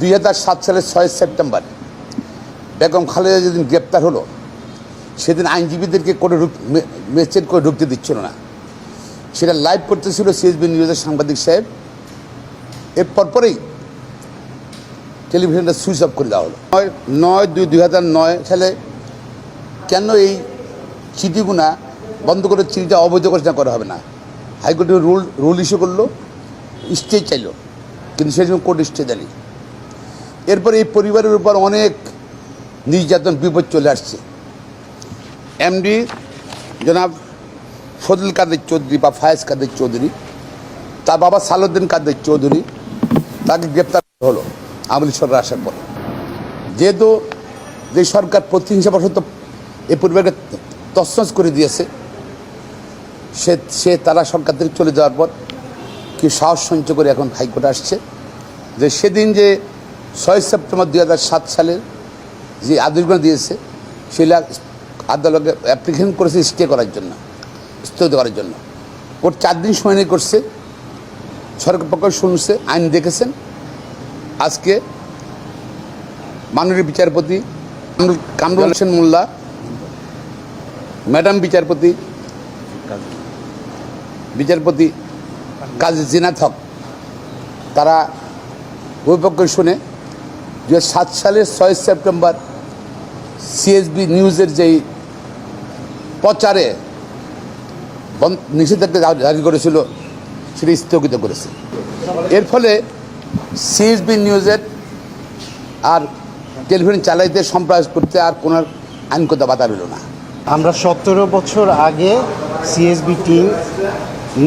2007 সালের 6 সেপ্টেম্বর বেগম খালেদা যেদিন গ্রেপ্তার হলো সেদিন আইনজীবীদেরকে করে ম্যাজিস্ট্রেট করে ঢুকতে দিচ্ছিল না। সেটা লাইভ করতেছিল সিএসবি নিউজের সাংবাদিক সাহেব। এর পরপরেই টেলিভিশনটা সুইচ অফ করে দেওয়া হলো। 9/2/2009 সালে কেন এই চিঠিগুনা বন্ধ করে চিঠিটা অবৈধ ঘোষণা করা হবে না, হাইকোর্টে রুল ইস্যু করলো, স্টে চাইলো, কিন্তু সেই জন্য কোর্ট স্টে দেয়নি। এরপরে এই পরিবারের উপর অনেক নির্যাতন বিপদ চলে আসছে। এমডি জনাব ফজল কাদের চৌধুরী বা ফায়েজ কাদের চৌধুরী, তার বাবা সালাউদ্দিন কাদের চৌধুরী, তাকে গ্রেপ্তার হলো আওয়ামী সরকার আসার পরে। যেহেতু যে সরকার প্রতিহিংসাবশত এই পরিবারকে তছনছ করে দিয়েছে, তারা সরকার থেকে চলে যাওয়ার পর কি সাহস সঞ্চয় করে এখন হাইকোর্টে আসছে যে সেদিন যে 6 সেপ্টেম্বর 2007 সালের যে আদেশগুলো দিয়েছে সেটা আদালতে অ্যাপ্লিকেশন করেছে স্টে করার জন্য, স্থগিত করার জন্য। ওর 4 দিন শুনানি করছে, সরকার পক্ষ শুনছে, আইন দেখেছেন। আজকে মাননীয় বিচারপতি কামরুল হোসেন মোল্লা, ম্যাডাম বিচারপতি কাজী জিনাত হক, তারা উভয়পক্ষ শুনে 2007 সালের 6 সেপ্টেম্বর সিএসবি নিউজের যেই প্রচারে নিষেধাজ্ঞা জারি করেছিল সেটা স্থগিত করেছে। এর ফলে সিএসবি নিউজের আর টেলিভিশন চালাইতে সম্প্রচার করতে আর কোনো আইনগত বাধা রইল না। আমরা 17 বছর আগে সিএসবি টিম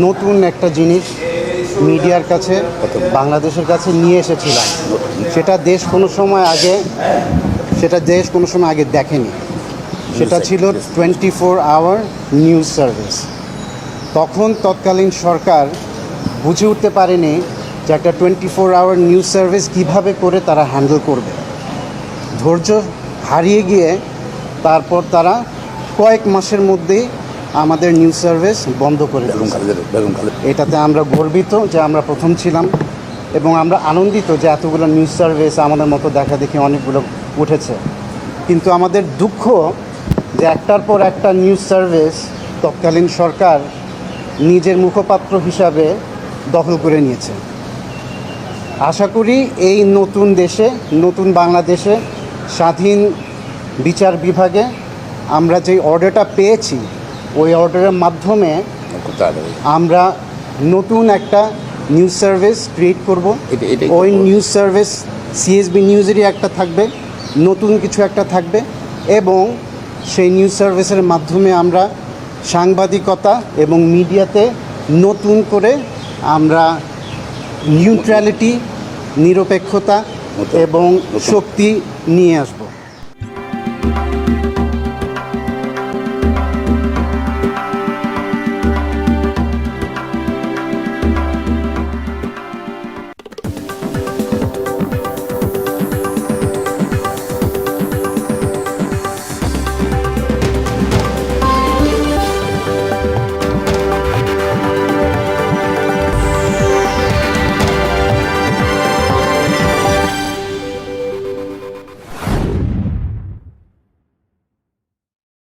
নতুন একটা জিনিস মিডিয়ার কাছে, বাংলাদেশের কাছে নিয়ে এসেছিলাম। সেটা দেশ কোনো সময় আগে দেখেনি। সেটা ছিল 24 আওয়ার নিউজ সার্ভিস। তৎকালীন সরকার বুঝে উঠতে পারেনি যে একটা 24 আওয়ার নিউজ সার্ভিস কীভাবে করে তারা হ্যান্ডেল করবে। ধৈর্য হারিয়ে গিয়ে তারপর তারা কয়েক মাসের মধ্যেই আমাদের নিউজ সার্ভিস বন্ধ করে দিয়েছে। এটাতে আমরা গর্বিত যে আমরা প্রথম ছিলাম, এবং আমরা আনন্দিত যে এতগুলো নিউজ সার্ভিস আমাদের মতো দেখা দেখি অনেকগুলো উঠেছে। কিন্তু আমাদের দুঃখ যে একটার পর একটা নিউজ সার্ভিস তৎকালীন সরকার নিজের মুখপাত্র হিসাবে দখল করে নিয়েছে। আশা করি এই নতুন দেশে, নতুন বাংলাদেশে স্বাধীন বিচার বিভাগে আমরা যে অর্ডারটা পেয়েছি, ওই অর্ডারের মাধ্যমে আমরা নতুন একটা নিউজ সার্ভিস ক্রিয়েট করব। ওই নিউজ সার্ভিস সিএসবি নিউজেরই একটা থাকবে, নতুন কিছু একটা থাকবে, এবং সেই নিউজ সার্ভিসের মাধ্যমে আমরা সাংবাদিকতা এবং মিডিয়াতে নতুন করে আমরা নিউট্রালিটি, নিরপেক্ষতা এবং শক্তি নিয়ে আসব।